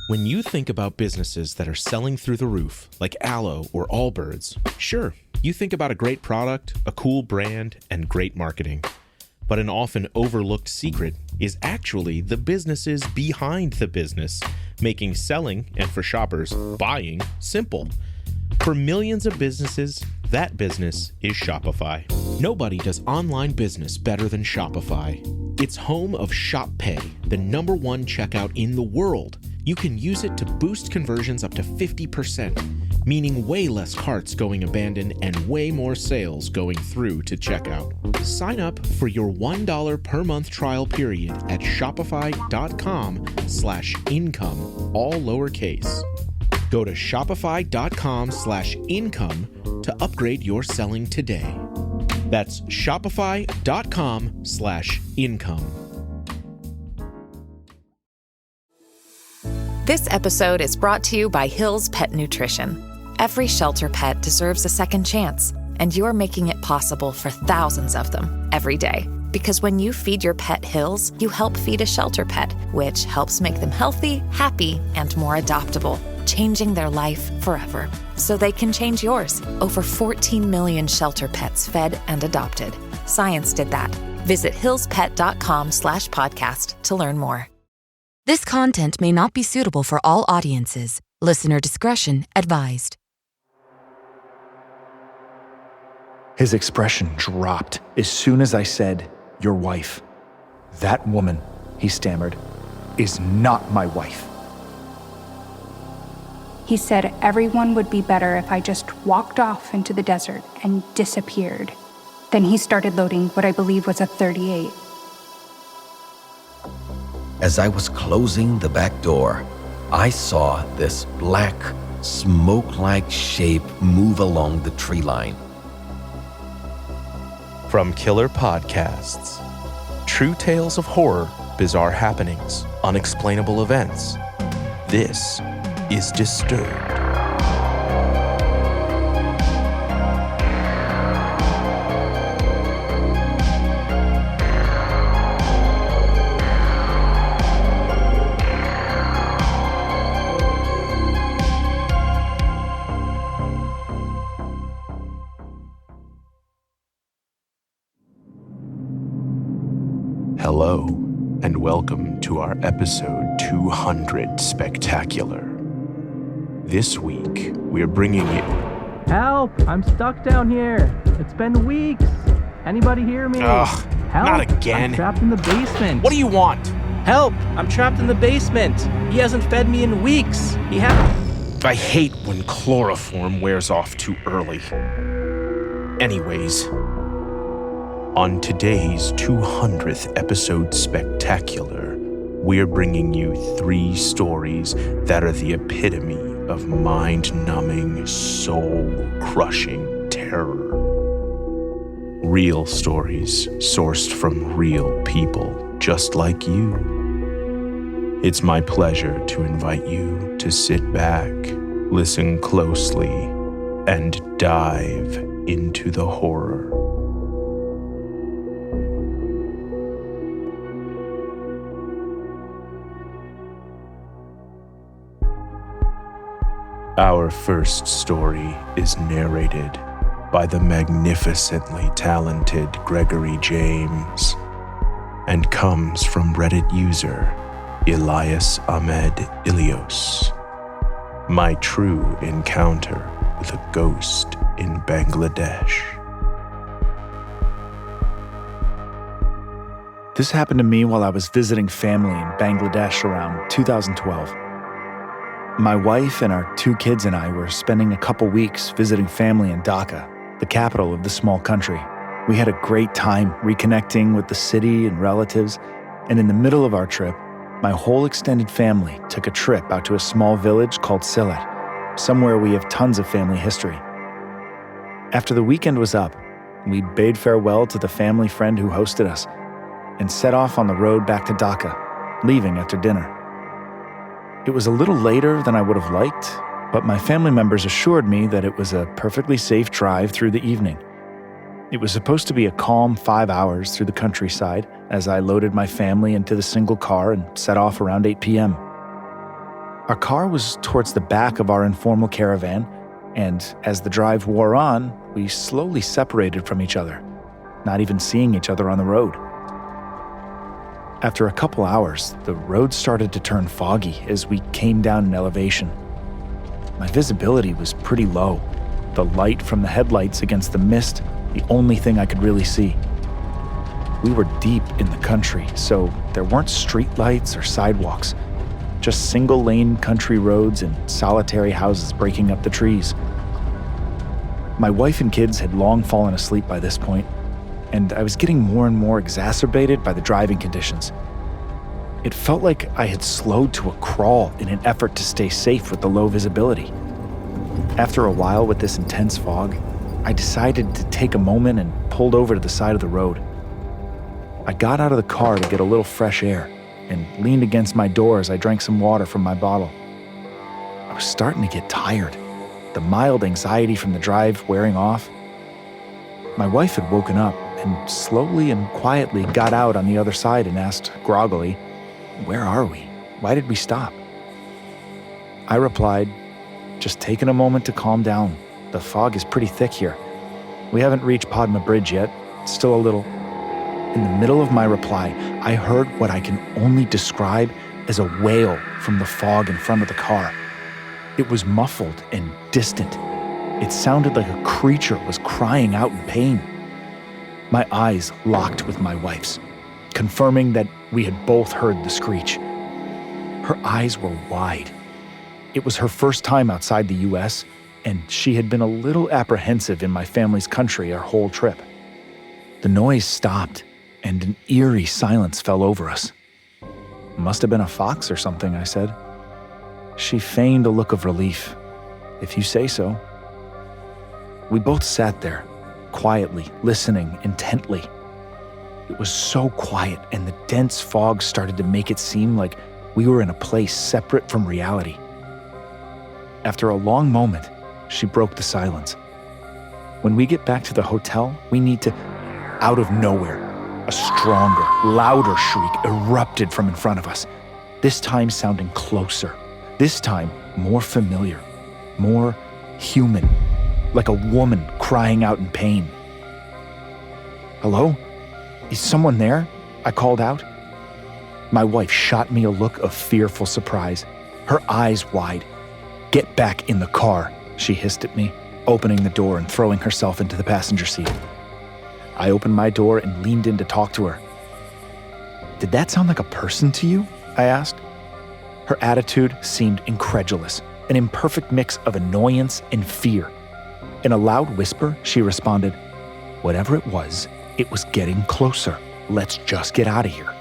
When you think about businesses that are selling through the roof, like Aloe or Allbirds, sure, you think about a great product, a cool brand, and great marketing. But an often overlooked secret is actually the businesses behind the business, making selling, and for shoppers, buying, simple. For millions of businesses, that business is Shopify. Nobody does online business better than Shopify. It's home of Shop Pay, the #1 checkout in the world. You can use it to boost conversions up to 50%, meaning way less carts going abandoned and way more sales going through to checkout. Sign up for your $1 per month trial period at shopify.com/income, all lowercase. Go to shopify.com/income to upgrade your selling today. That's shopify.com/income. This episode is brought to you by Hill's Pet Nutrition. Every shelter pet deserves a second chance, and you're making it possible for thousands of them every day. Because when you feed your pet Hill's, you help feed a shelter pet, which helps make them healthy, happy, and more adoptable, changing their life forever. So they can change yours. Over 14 million shelter pets fed and adopted. Science did that. Visit hillspet.com/podcast to learn more. This content may not be suitable for all audiences. Listener discretion advised. His expression dropped as soon as I said, "Your wife." "That woman," he stammered, "is not my wife." He said everyone would be better if I just walked off into the desert and disappeared. Then he started loading what I believe was a .38. As I was closing the back door, I saw this black, smoke-like shape move along the tree line. From Killer Podcasts, true tales of horror, bizarre happenings, unexplainable events. This is Disturbed. Hello, and welcome to our episode 200 Spectacular. This week, we're bringing you... Help! I'm stuck down here. It's been weeks. Anybody hear me? Ugh, Help! not again. I'm trapped in the basement. What do you want? Help! I'm trapped in the basement. He hasn't fed me in weeks. I hate when chloroform wears off too early. Anyways, on today's 200th episode Spectacular, we're bringing you 3 stories that are the epitome of mind-numbing, soul-crushing terror. Real stories sourced from real people just like you. It's my pleasure to invite you to sit back, listen closely, and dive into the horror. Our first story is narrated by the magnificently talented Gregory James and comes from Reddit user Elias Ahmed Ilios. My true encounter with a ghost in Bangladesh. This happened to me while I was visiting family in Bangladesh around 2012. My wife and our 2 kids and I were spending a couple weeks visiting family in Dhaka, the capital of the small country. We had a great time reconnecting with the city and relatives, and in the middle of our trip, my whole extended family took a trip out to a small village called Sylhet, somewhere we have tons of family history. After the weekend was up, we bade farewell to the family friend who hosted us and set off on the road back to Dhaka, leaving after dinner. It was a little later than I would have liked, but my family members assured me that it was a perfectly safe drive through the evening. It was supposed to be a calm 5 hours through the countryside as I loaded my family into the single car and set off around 8 p.m. Our car was towards the back of our informal caravan, and as the drive wore on, we slowly separated from each other, not even seeing each other on the road. After a couple hours, the road started to turn foggy as we came down in elevation. My visibility was pretty low, the light from the headlights against the mist the only thing I could really see. We were deep in the country, so there weren't streetlights or sidewalks, just single-lane country roads and solitary houses breaking up the trees. My wife and kids had long fallen asleep by this point, and I was getting more and more exacerbated by the driving conditions. It felt like I had slowed to a crawl in an effort to stay safe with the low visibility. After a while with this intense fog, I decided to take a moment and pulled over to the side of the road. I got out of the car to get a little fresh air and leaned against my door as I drank some water from my bottle. I was starting to get tired, the mild anxiety from the drive wearing off. My wife had woken up and slowly and quietly got out on the other side and asked groggily, "Where are we? Why did we stop?" I replied, "Just taking a moment to calm down. The fog is pretty thick here. We haven't reached Padma Bridge yet. It's still a little..." In the middle of my reply, I heard what I can only describe as a wail from the fog in front of the car. It was muffled and distant. It sounded like a creature was crying out in pain. My eyes locked with my wife's, confirming that we had both heard the screech. Her eyes were wide. It was her first time outside the U.S., and she had been a little apprehensive in my family's country our whole trip. The noise stopped, and an eerie silence fell over us. "Must have been a fox or something," I said. She feigned a look of relief. "If you say so." We both sat there, quietly, listening intently. It was so quiet, and the dense fog started to make it seem like we were in a place separate from reality. After a long moment, she broke the silence. "When we get back to the hotel, we need to..." Out of nowhere, a stronger, louder shriek erupted from in front of us, this time sounding closer, this time more familiar, more human, like a woman crying out in pain. "Hello? Is someone there?" I called out. My wife shot me a look of fearful surprise, her eyes wide. "Get back in the car," she hissed at me, opening the door and throwing herself into the passenger seat. I opened my door and leaned in to talk to her. "Did that sound like a person to you?" I asked. Her attitude seemed incredulous, an imperfect mix of annoyance and fear. In a loud whisper, she responded, "Whatever it was getting closer. Let's just get out of here."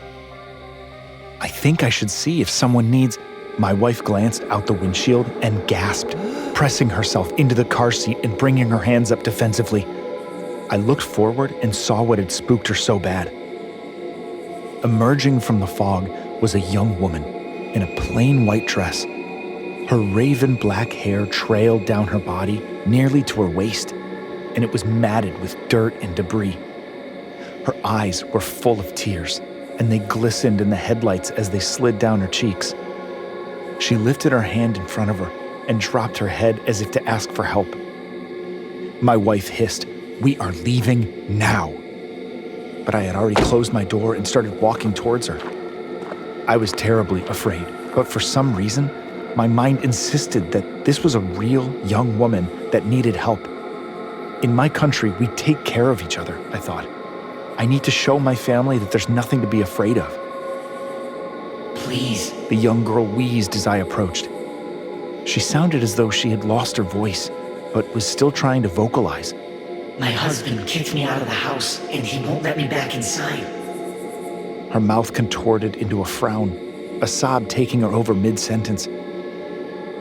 "I think I should see if someone needs..." My wife glanced out the windshield and gasped, pressing herself into the car seat and bringing her hands up defensively. I looked forward and saw what had spooked her so bad. Emerging from the fog was a young woman in a plain white dress. Her raven black hair trailed down her body nearly to her waist, and it was matted with dirt and debris. Her eyes were full of tears, and they glistened in the headlights as they slid down her cheeks. She lifted her hand in front of her and dropped her head as if to ask for help. My wife hissed, "We are leaving now." But I had already closed my door and started walking towards her. I was terribly afraid, but for some reason, my mind insisted that this was a real young woman that needed help. In my country, we take care of each other, I thought. I need to show my family that there's nothing to be afraid of. "Please," the young girl wheezed as I approached. She sounded as though she had lost her voice, but was still trying to vocalize. "My husband kicked me out of the house, and he won't let me back inside." Her mouth contorted into a frown, a sob taking her over mid-sentence.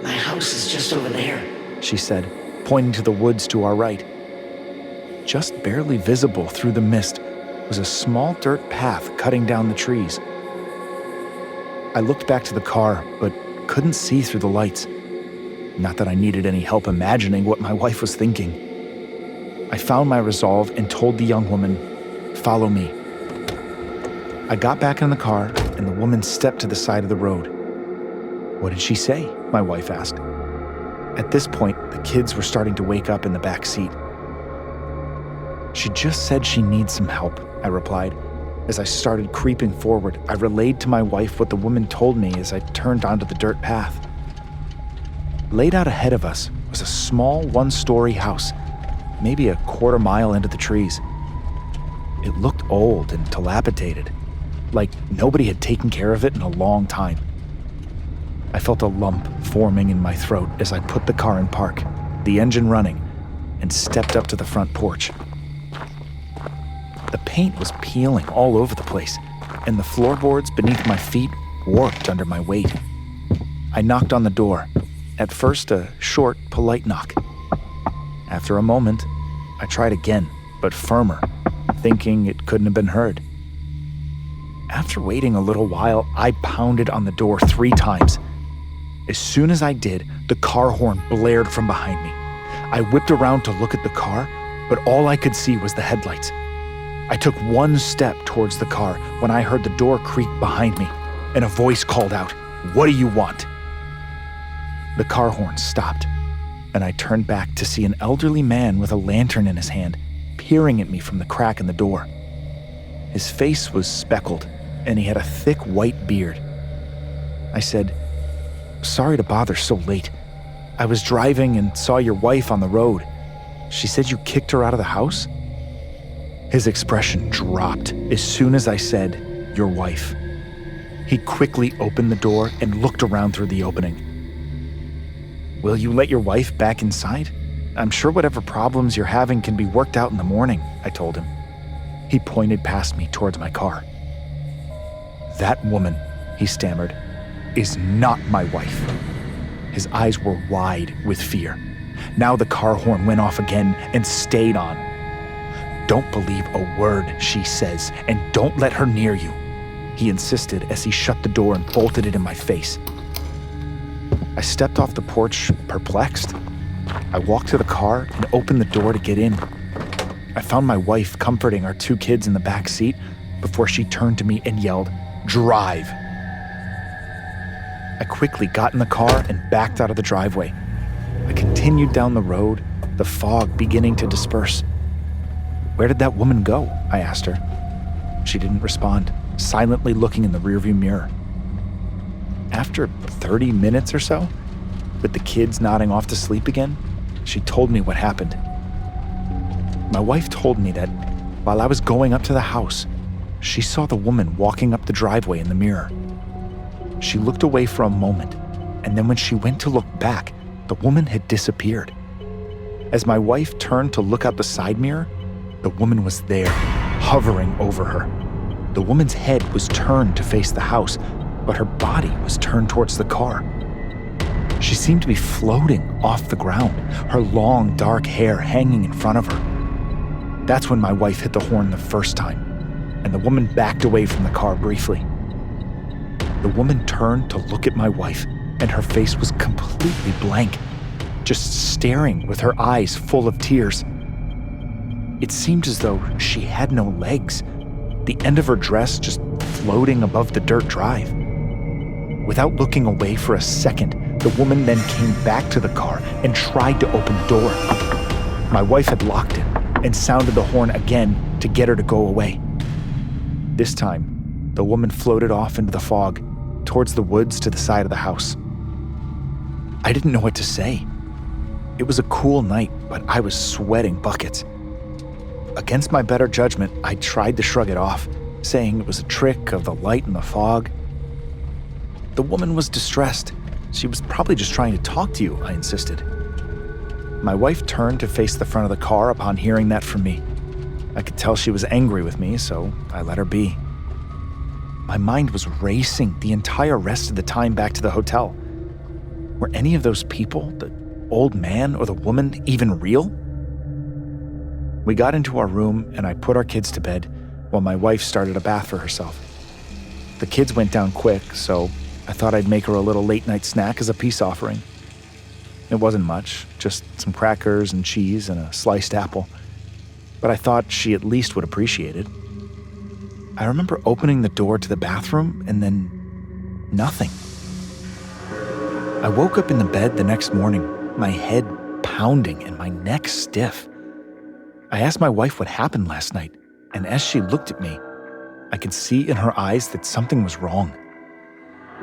"My house is just over there," she said, pointing to the woods to our right. Just barely visible through the mist was a small dirt path cutting down the trees. I looked back to the car, but couldn't see through the lights. Not that I needed any help imagining what my wife was thinking. I found my resolve and told the young woman, "Follow me." I got back in the car, and the woman stepped to the side of the road. "What did she say?" my wife asked. At this point, the kids were starting to wake up in the back seat. "She just said she needs some help," I replied. As I started creeping forward, I relayed to my wife what the woman told me as I turned onto the dirt path. Laid out ahead of us was a small one-story house, maybe a quarter mile into the trees. It looked old and dilapidated, like nobody had taken care of it in a long time. I felt a lump forming in my throat as I put the car in park, the engine running, and stepped up to the front porch. The paint was peeling all over the place, and the floorboards beneath my feet warped under my weight. I knocked on the door, at first a short, polite knock. After a moment, I tried again, but firmer, thinking it couldn't have been heard. After waiting a little while, I pounded on the door 3 times. As soon as I did, the car horn blared from behind me. I whipped around to look at the car, but all I could see was the headlights. I took 1 step towards the car when I heard the door creak behind me, and a voice called out, "What do you want?" The car horn stopped, and I turned back to see an elderly man with a lantern in his hand, peering at me from the crack in the door. His face was speckled, and he had a thick white beard. I said, "Sorry to bother so late. I was driving and saw your wife on the road. She said you kicked her out of the house?" His expression dropped as soon as I said, "Your wife." He quickly opened the door and looked around through the opening. "Will you let your wife back inside? I'm sure whatever problems you're having can be worked out in the morning," I told him. He pointed past me towards my car. "That woman," he stammered, "is not my wife." His eyes were wide with fear. Now the car horn went off again and stayed on. "Don't believe a word she says, and don't let her near you," he insisted as he shut the door and bolted it in my face. I stepped off the porch, perplexed. I walked to the car and opened the door to get in. I found my wife comforting our 2 kids in the back seat before she turned to me and yelled, "Drive!" I quickly got in the car and backed out of the driveway. I continued down the road, the fog beginning to disperse. "Where did that woman go?" I asked her. She didn't respond, silently looking in the rearview mirror. After 30 minutes or so, with the kids nodding off to sleep again, she told me what happened. My wife told me that while I was going up to the house, she saw the woman walking up the driveway in the mirror. She looked away for a moment, and then when she went to look back, the woman had disappeared. As my wife turned to look out the side mirror, the woman was there, hovering over her. The woman's head was turned to face the house, but her body was turned towards the car. She seemed to be floating off the ground, her long, dark hair hanging in front of her. That's when my wife hit the horn the first time, and the woman backed away from the car briefly. The woman turned to look at my wife, and her face was completely blank, just staring with her eyes full of tears. It seemed as though she had no legs, the end of her dress just floating above the dirt drive. Without looking away for a second, the woman then came back to the car and tried to open the door. My wife had locked it and sounded the horn again to get her to go away. This time, the woman floated off into the fog, towards the woods to the side of the house. I didn't know what to say. It was a cool night, but I was sweating buckets. Against my better judgment, I tried to shrug it off, saying it was a trick of the light and the fog. The woman was distressed. She was probably just trying to talk to you, I insisted. My wife turned to face the front of the car upon hearing that from me. I could tell she was angry with me, so I let her be. My mind was racing the entire rest of the time back to the hotel. Were any of those people, the old man or the woman, even real? We got into our room and I put our kids to bed while my wife started a bath for herself. The kids went down quick, so I thought I'd make her a little late-night snack as a peace offering. It wasn't much, just some crackers and cheese and a sliced apple. But I thought she at least would appreciate it. I remember opening the door to the bathroom and then nothing. I woke up in the bed the next morning, my head pounding and my neck stiff. I asked my wife what happened last night, and as she looked at me, I could see in her eyes that something was wrong.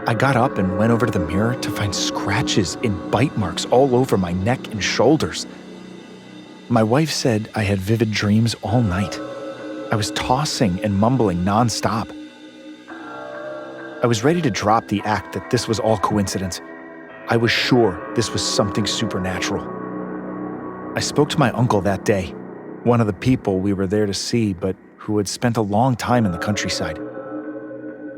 I got up and went over to the mirror to find scratches and bite marks all over my neck and shoulders. My wife said I had vivid dreams all night. I was tossing and mumbling nonstop. I was ready to drop the act that this was all coincidence. I was sure this was something supernatural. I spoke to my uncle that day, one of the people we were there to see, but who had spent a long time in the countryside.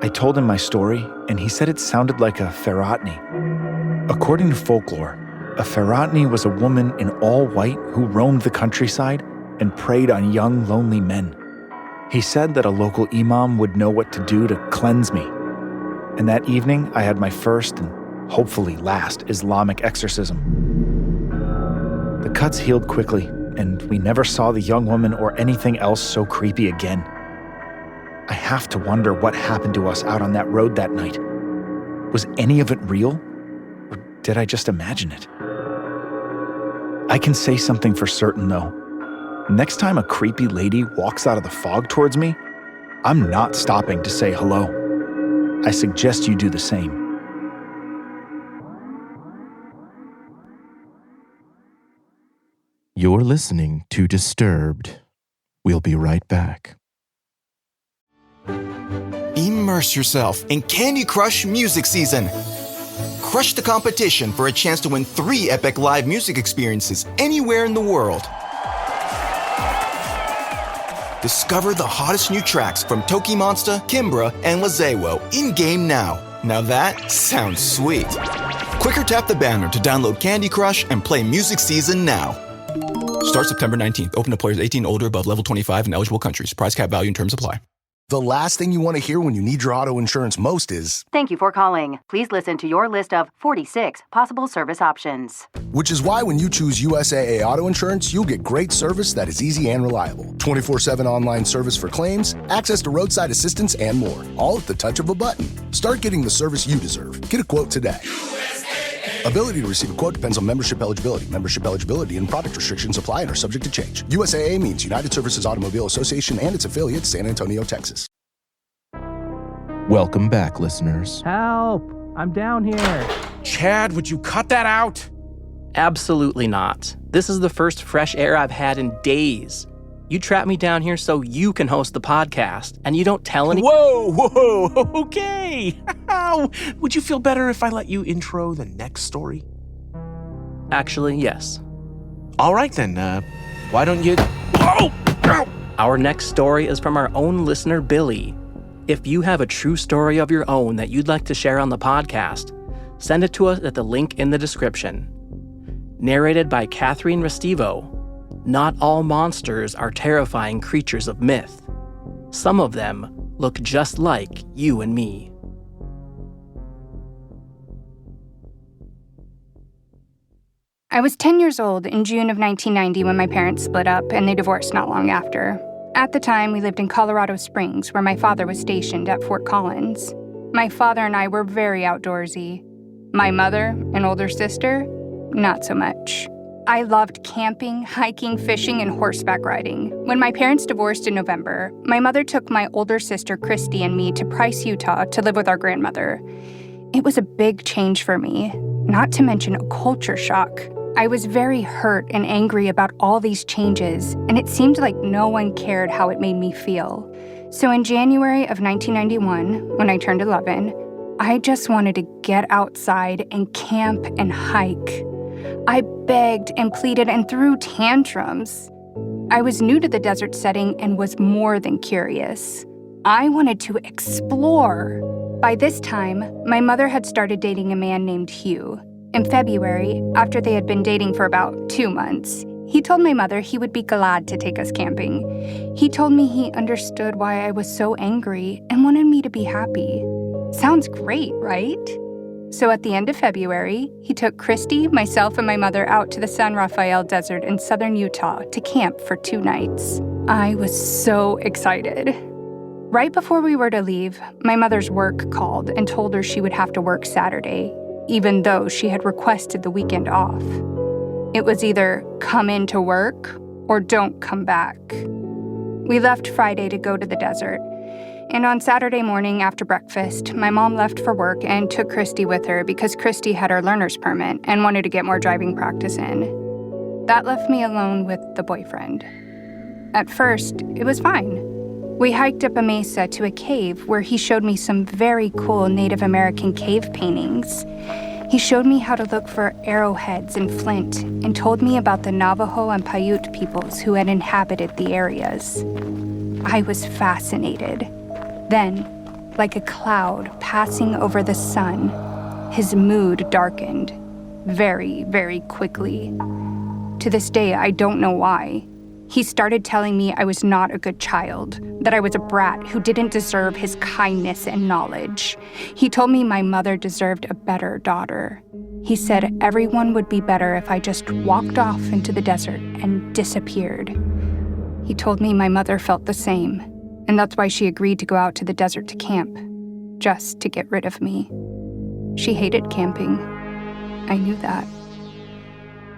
I told him my story, and he said it sounded like a ferratni. According to folklore, a ferratni was a woman in all white who roamed the countryside and preyed on young, lonely men. He said that a local imam would know what to do to cleanse me. And that evening, I had my first and hopefully last Islamic exorcism. The cuts healed quickly, and we never saw the young woman or anything else so creepy again. I have to wonder what happened to us out on that road that night. Was any of it real, or did I just imagine it? I can say something for certain, though. Next time a creepy lady walks out of the fog towards me, I'm not stopping to say hello. I suggest you do the same. You're listening to Disturbed. We'll be right back. Immerse yourself in Candy Crush Music Season. Crush the competition for a chance to win 3 epic live music experiences anywhere in the world. Discover the hottest new tracks from Toki Monster, Kimbra, and Lazewo in-game now. Now that sounds sweet. Click or tap the banner to download Candy Crush and play Music Season now. Start September 19th. Open to players 18 older above level 25 in eligible countries. Price cap value and terms apply. The last thing you want to hear when you need your auto insurance most is, "Thank you for calling. Please listen to your list of 46 possible service options." Which is why when you choose USAA Auto Insurance, you'll get great service that is easy and reliable. 24/7 online service for claims, access to roadside assistance, and more. All at the touch of a button. Start getting the service you deserve. Get a quote today. Ability to receive a quote depends on membership eligibility. Membership eligibility and product restrictions apply and are subject to change. USAA means United Services Automobile Association and its affiliates, San Antonio, Texas. Welcome back, listeners. Help! I'm down here. Chad, would you cut that out? Absolutely not. This is the first fresh air I've had in days. You trap me down here so you can host the podcast, and you don't tell anyone. Whoa, okay. Would you feel better if I let you intro the next story? Actually, yes. All right then, why don't you... Oh! Our next story is from our own listener, Billy. If you have a true story of your own that you'd like to share on the podcast, send it to us at the link in the description. Narrated by Catherine Restivo. Not all monsters are terrifying creatures of myth. Some of them look just like you and me. I was 10 years old in June of 1990 when my parents split up, and they divorced not long after. At the time, we lived in Colorado Springs, where my father was stationed at Fort Collins. My father and I were very outdoorsy. My mother, an older sister, not so much. I loved camping, hiking, fishing, and horseback riding. When my parents divorced in November, my mother took my older sister, Christy, and me to Price, Utah to live with our grandmother. It was a big change for me, not to mention a culture shock. I was very hurt and angry about all these changes, and it seemed like no one cared how it made me feel. So in January of 1991, when I turned 11, I just wanted to get outside and camp and hike. I begged and pleaded and threw tantrums. I was new to the desert setting and was more than curious. I wanted to explore. By this time, my mother had started dating a man named Hugh. In February, after they had been dating for about 2 months, he told my mother he would be glad to take us camping. He told me he understood why I was so angry and wanted me to be happy. Sounds great, right? So at the end of February, he took Christy, myself, and my mother out to the San Rafael Desert in southern Utah to camp for 2 nights. I was so excited. Right before we were to leave, my mother's work called and told her she would have to work Saturday. even though she had requested the weekend off. It was either come into work or don't come back. We left Friday to go to the desert, and on Saturday morning after breakfast, my mom left for work and took Christy with her because Christy had her learner's permit and wanted to get more driving practice in. That left me alone with the boyfriend. At first, it was fine. We hiked up a mesa to a cave where he showed me some very cool Native American cave paintings. He showed me how to look for arrowheads and flint and told me about the Navajo and Paiute peoples who had inhabited the areas. I was fascinated. Then, like a cloud passing over the sun, his mood darkened very, very quickly. To this day, I don't know why. He started telling me I was not a good child, that I was a brat who didn't deserve his kindness and knowledge. He told me my mother deserved a better daughter. He said everyone would be better if I just walked off into the desert and disappeared. He told me my mother felt the same, and that's why she agreed to go out to the desert to camp, just to get rid of me. She hated camping. I knew that.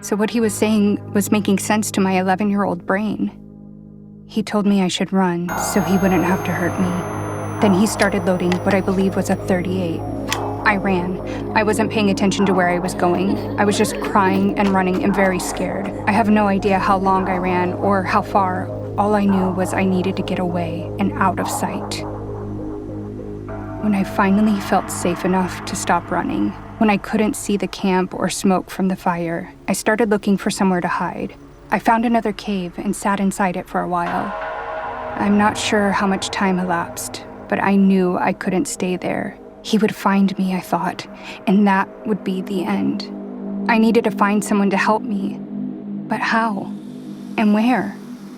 So what he was saying was making sense to my 11-year-old brain. He told me I should run so he wouldn't have to hurt me. Then he started loading what I believe was a .38. I ran. I wasn't paying attention to where I was going. I was just crying and running and very scared. I have no idea how long I ran or how far. All I knew was I needed to get away and out of sight. When I finally felt safe enough to stop running, when I couldn't see the camp or smoke from the fire, I started looking for somewhere to hide. I found another cave and sat inside it for a while. I'm not sure how much time elapsed, but I knew I couldn't stay there. He would find me, I thought, and that would be the end. I needed to find someone to help me. But how? And where?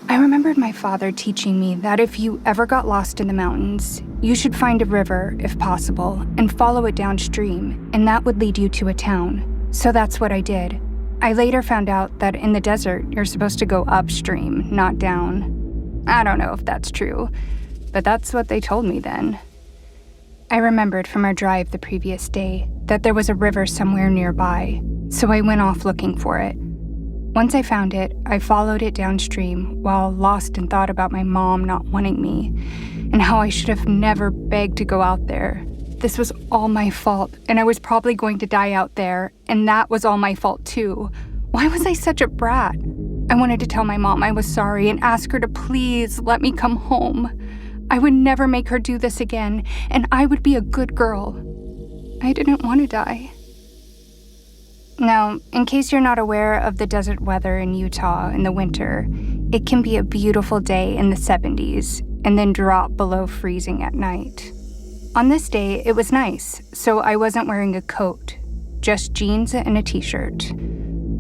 I remembered my father teaching me that if you ever got lost in the mountains, you should find a river, if possible, and follow it downstream, and that would lead you to a town. So that's what I did. I later found out that in the desert, you're supposed to go upstream, not down. I don't know if that's true, but that's what they told me then. I remembered from our drive the previous day that there was a river somewhere nearby, so I went off looking for it. Once I found it, I followed it downstream while lost in thought about my mom not wanting me and how I should have never begged to go out there. This was all my fault, and I was probably going to die out there, and that was all my fault too. Why was I such a brat? I wanted to tell my mom I was sorry and ask her to please let me come home. I would never make her do this again, and I would be a good girl. I didn't want to die. Now, in case you're not aware of the desert weather in Utah in the winter, it can be a beautiful day in the 70s and then drop below freezing at night. On this day, it was nice, so I wasn't wearing a coat, just jeans and a t-shirt.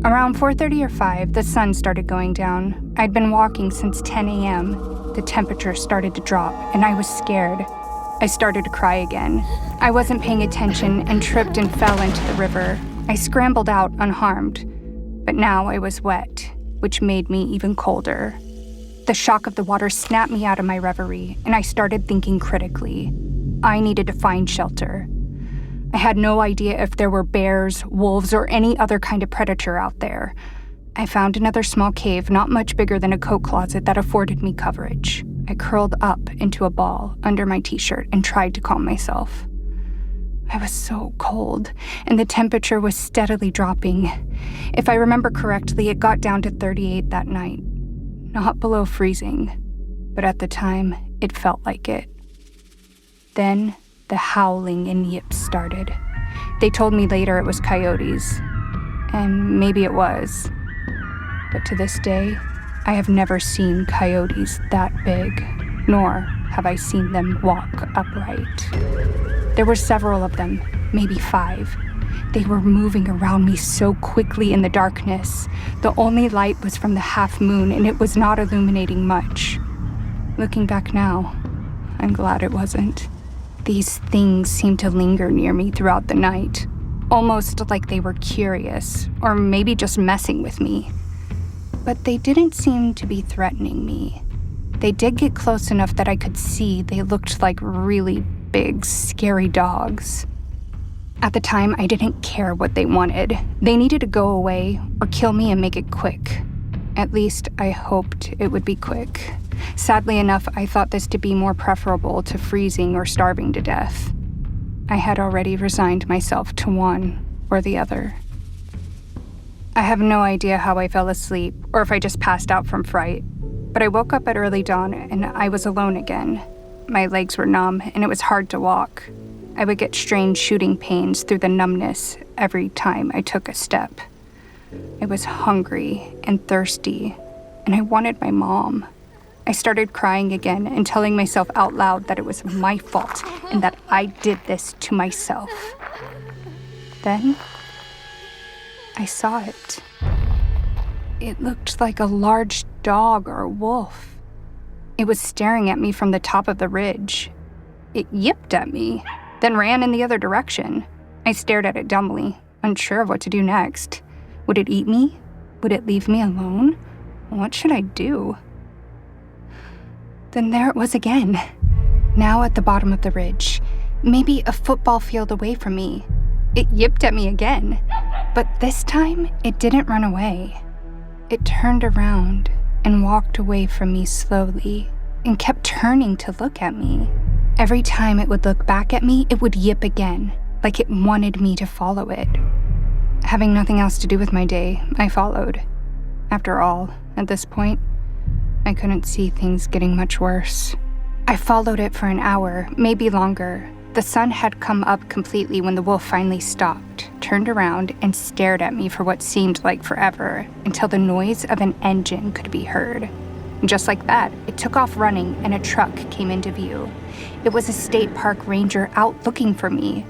Around 4:30 or 5, the sun started going down. I'd been walking since 10 a.m. The temperature started to drop, and I was scared. I started to cry again. I wasn't paying attention and tripped and fell into the river. I scrambled out unharmed, but now I was wet, which made me even colder. The shock of the water snapped me out of my reverie, and I started thinking critically. I needed to find shelter. I had no idea if there were bears, wolves, or any other kind of predator out there. I found another small cave not much bigger than a coat closet that afforded me coverage. I curled up into a ball under my t-shirt and tried to calm myself. I was so cold, and the temperature was steadily dropping. If I remember correctly, it got down to 38 that night. Not below freezing, but at the time, it felt like it. Then, the howling and yips started. They told me later it was coyotes, and maybe it was. But to this day, I have never seen coyotes that big, nor have I seen them walk upright. There were several of them, maybe 5. They were moving around me so quickly in the darkness. The only light was from the half moon, and it was not illuminating much. Looking back now, I'm glad it wasn't. These things seemed to linger near me throughout the night, almost like they were curious, or maybe just messing with me. But they didn't seem to be threatening me. They did get close enough that I could see they looked like really big, scary dogs. At the time, I didn't care what they wanted. They needed to go away or kill me and make it quick. At least, I hoped it would be quick. Sadly enough, I thought this to be more preferable to freezing or starving to death. I had already resigned myself to one or the other. I have no idea how I fell asleep or if I just passed out from fright, but I woke up at early dawn and I was alone again. My legs were numb and it was hard to walk. I would get strange shooting pains through the numbness every time I took a step. I was hungry and thirsty, and I wanted my mom. I started crying again and telling myself out loud that it was my fault and that I did this to myself. Then, I saw it. It looked like a large dog or wolf. It was staring at me from the top of the ridge. It yipped at me, then ran in the other direction. I stared at it dumbly, unsure of what to do next. Would it eat me? Would it leave me alone? What should I do? Then there it was again, now at the bottom of the ridge, maybe a football field away from me. It yipped at me again, but this time it didn't run away. It turned around and walked away from me slowly and kept turning to look at me. Every time it would look back at me, it would yip again, like it wanted me to follow it. Having nothing else to do with my day, I followed. After all, at this point, I couldn't see things getting much worse. I followed it for an hour, maybe longer. The sun had come up completely when the wolf finally stopped, turned around, and stared at me for what seemed like forever, until the noise of an engine could be heard. Just like that, it took off running and a truck came into view. It was a state park ranger out looking for me.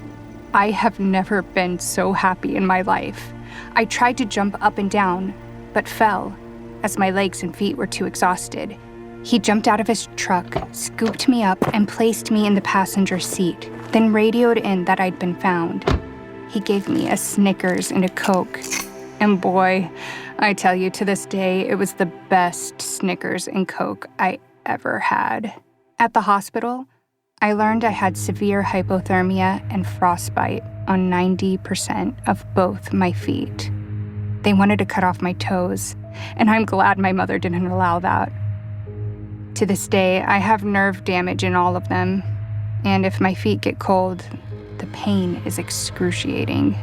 I have never been so happy in my life. I tried to jump up and down, but fell, as my legs and feet were too exhausted. He jumped out of his truck, scooped me up, and placed me in the passenger seat, then radioed in that I'd been found. He gave me a Snickers and a Coke. And boy, I tell you, to this day, it was the best Snickers and Coke I ever had. At the hospital, I learned I had severe hypothermia and frostbite on 90% of both my feet. They wanted to cut off my toes, and I'm glad my mother didn't allow that. To this day, I have nerve damage in all of them, and if my feet get cold, the pain is excruciating.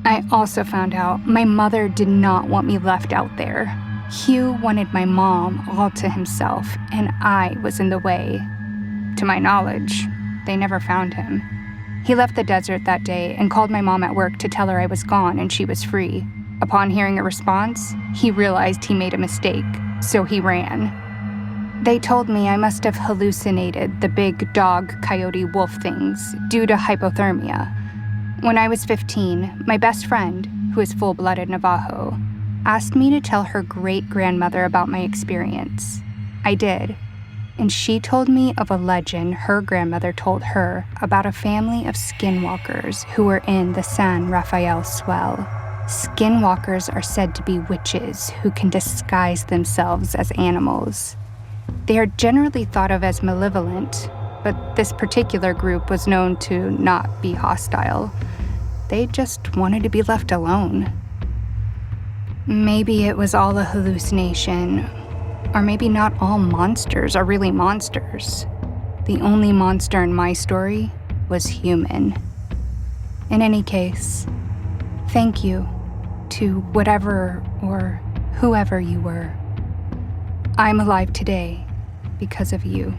I also found out my mother did not want me left out there. Hugh wanted my mom all to himself, and I was in the way. To my knowledge, they never found him. He left the desert that day and called my mom at work to tell her I was gone and she was free. Upon hearing a response, he realized he made a mistake, so he ran. They told me I must have hallucinated the big dog, coyote, wolf things due to hypothermia. When I was 15, my best friend, who is full-blooded Navajo, asked me to tell her great-grandmother about my experience. I did, and she told me of a legend her grandmother told her about a family of skinwalkers who were in the San Rafael Swell. Skinwalkers are said to be witches who can disguise themselves as animals. They are generally thought of as malevolent, but this particular group was known to not be hostile. They just wanted to be left alone. Maybe it was all a hallucination, or maybe not all monsters are really monsters. The only monster in my story was human. In any case, thank you to whatever or whoever you were. I'm alive today because of you.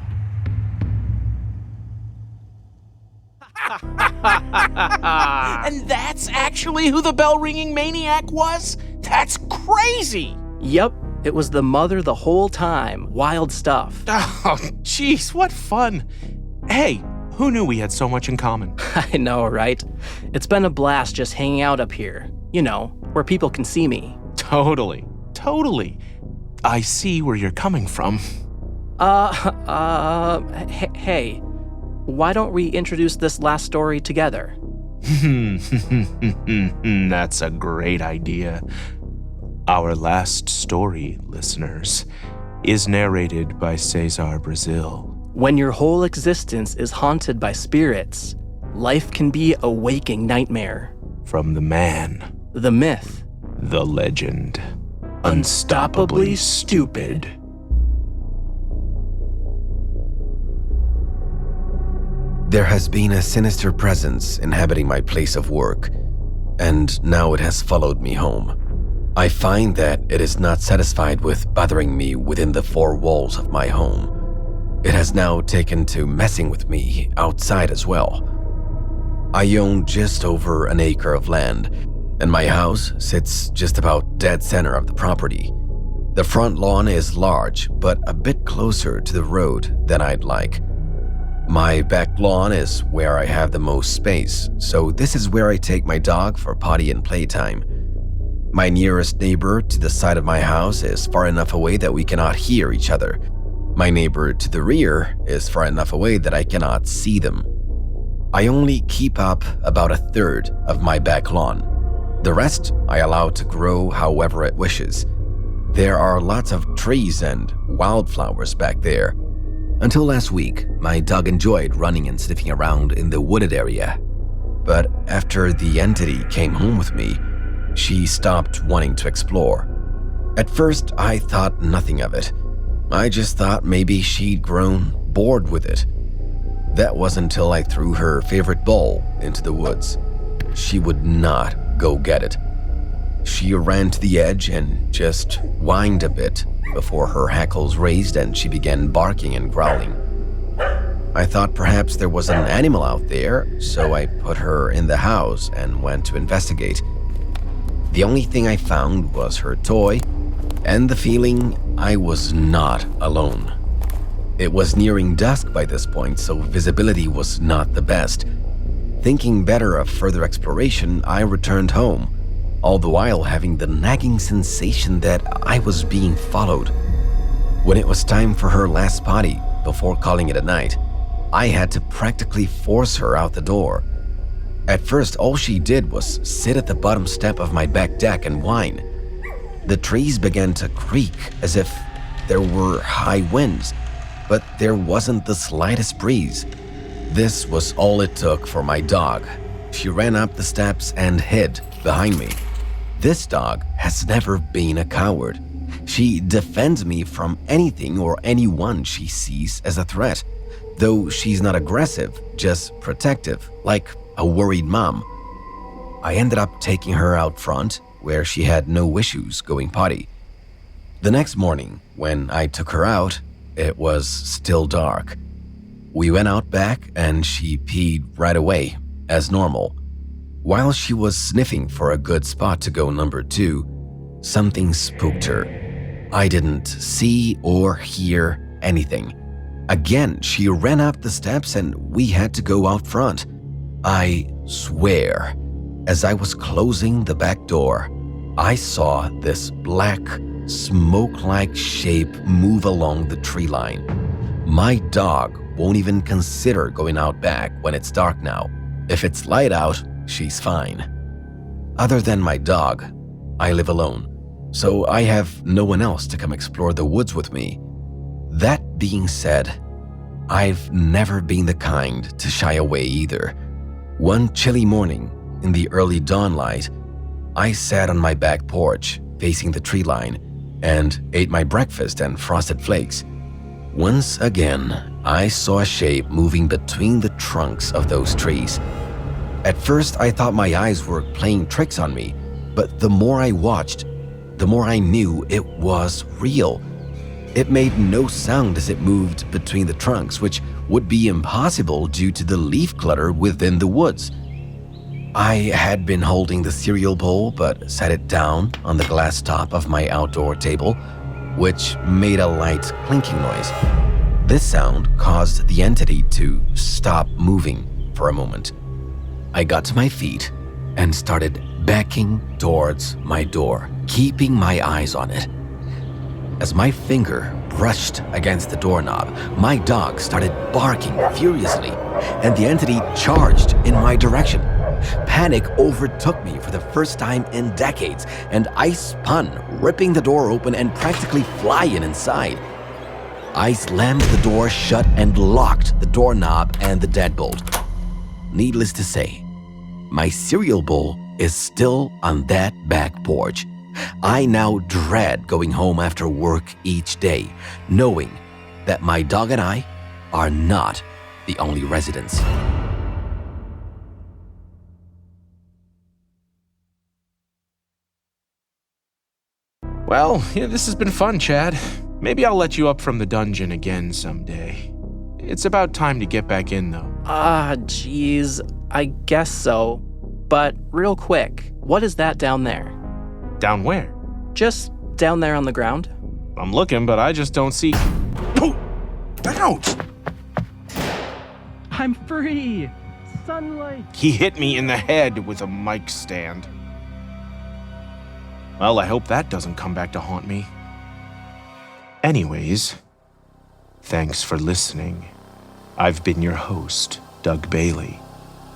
And that's actually who the bell-ringing maniac was? That's crazy! Yep, it was the mother the whole time. Wild stuff. Oh, jeez, what fun. Hey, who knew we had so much in common? I know, right? It's been a blast just hanging out up here. You know, where people can see me. Totally. I see where you're coming from. Hey, why don't we introduce this last story together? That's a great idea. Our last story, listeners, is narrated by Cesar Brasil. When your whole existence is haunted by spirits, life can be a waking nightmare. From the man, The myth, the legend, unstoppably stupid. There has been a sinister presence inhabiting my place of work, and now it has followed me home. I find that it is not satisfied with bothering me within the four walls of my home. It has now taken to messing with me outside as well. I own just over an acre of land, and my house sits just about dead center of the property. The front lawn is large, but a bit closer to the road than I'd like. My back lawn is where I have the most space, so this is where I take my dog for potty and playtime. My nearest neighbor to the side of my house is far enough away that we cannot hear each other. My neighbor to the rear is far enough away that I cannot see them. I only keep up about a third of my back lawn. The rest I allow to grow however it wishes. There are lots of trees and wildflowers back there. Until last week, my dog enjoyed running and sniffing around in the wooded area. But after the entity came home with me, she stopped wanting to explore. At first, I thought nothing of it. I just thought maybe she'd grown bored with it. That was until I threw her favorite ball into the woods. She would not go get it. She ran to the edge and just whined a bit before her hackles raised and she began barking and growling. I thought perhaps there was an animal out there, so I put her in the house and went to investigate. The only thing I found was her toy and the feeling I was not alone. It was nearing dusk by this point, so visibility was not the best. Thinking better of further exploration, I returned home, all the while having the nagging sensation that I was being followed. When it was time for her last potty, before calling it a night, I had to practically force her out the door. At first, all she did was sit at the bottom step of my back deck and whine. The trees began to creak as if there were high winds, but there wasn't the slightest breeze. This was all it took for my dog. She ran up the steps and hid behind me. This dog has never been a coward. She defends me from anything or anyone she sees as a threat, though she's not aggressive, just protective, like a worried mom. I ended up taking her out front, where she had no issues going potty. The next morning, when I took her out, it was still dark. We went out back and she peed right away, as normal. While she was sniffing for a good spot to go number 2, something spooked her. I didn't see or hear anything. Again, she ran up the steps and we had to go out front. I swear, as I was closing the back door, I saw this black, smoke-like shape move along the tree line. My dog won't even consider going out back when it's dark now. If it's light out, she's fine. Other than my dog, I live alone, so I have no one else to come explore the woods with me. That being said, I've never been the kind to shy away either. One chilly morning, in the early dawn light, I sat on my back porch, facing the tree line, and ate my breakfast and frosted flakes. Once again, I saw a shape moving between the trunks of those trees. At first, I thought my eyes were playing tricks on me, but the more I watched, the more I knew it was real. It made no sound as it moved between the trunks, which would be impossible due to the leaf clutter within the woods. I had been holding the cereal bowl but set it down on the glass top of my outdoor table, which made a light clinking noise. This sound caused the entity to stop moving for a moment. I got to my feet and started backing towards my door, keeping my eyes on it. As my finger brushed against the doorknob, my dog started barking furiously, and the entity charged in my direction. Panic overtook me for the first time in decades, and I spun, ripping the door open and practically flying inside. I slammed the door shut and locked the doorknob and the deadbolt. needless to say, my cereal bowl is still on that back porch. I now dread going home after work each day, knowing that my dog and I are not the only residents. Well, this has been fun, Chad. Maybe I'll let you up from the dungeon again someday. It's about time to get back in, though. Geez, I guess so. But real quick, what is that down there? Down where? Just down there on the ground. I'm looking, but I just don't see... Oh! Ouch! I'm free! Sunlight! He hit me in the head with a mic stand. Well, I hope that doesn't come back to haunt me. Anyways, thanks for listening. I've been your host, Doug Bailey,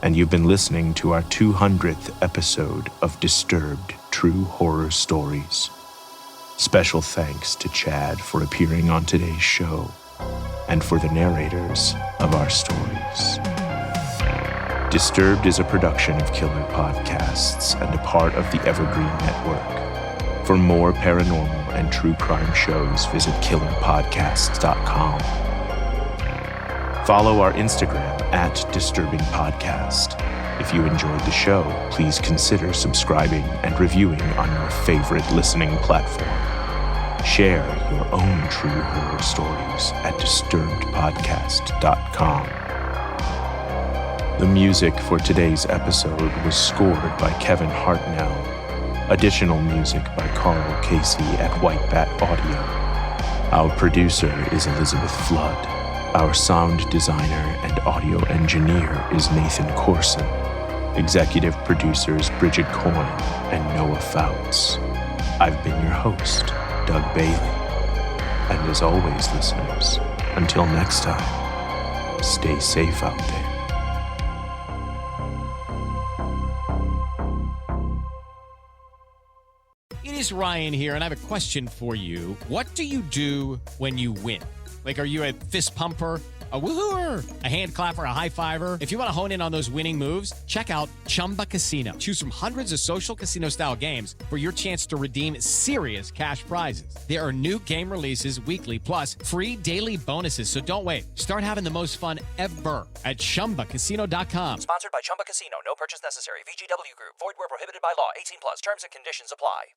and you've been listening to our 200th episode of Disturbed True Horror Stories. Special thanks to Chad for appearing on today's show, and for the narrators of our stories. Disturbed is a production of Killer Podcasts and a part of the Evergreen Network. For more paranormal and true crime shows, visit killerpodcasts.com. Follow our Instagram @DisturbingPodcast. If you enjoyed the show, please consider subscribing and reviewing on your favorite listening platform. Share your own true horror stories at disturbedpodcast.com. The music for today's episode was scored by Kevin Hartnell. Additional music by Carl Casey at White Bat Audio. Our producer is Elizabeth Flood. Our sound designer and audio engineer is Nathan Corson. Executive producers Bridget Coyne and Noah Fouts. I've been your host, Doug Bailey. And as always, listeners, until next time, stay safe out there. It is Ryan here, and I have a question for you. What do you do when you win? Like, are you a fist pumper, a woo-hooer, a hand clapper, a high-fiver? If you want to hone in on those winning moves, check out Chumba Casino. Choose from hundreds of social casino-style games for your chance to redeem serious cash prizes. There are new game releases weekly, plus free daily bonuses. So don't wait. Start having the most fun ever at ChumbaCasino.com. Sponsored by Chumba Casino. No purchase necessary. VGW Group. Void where prohibited by law. 18+. Terms and conditions apply.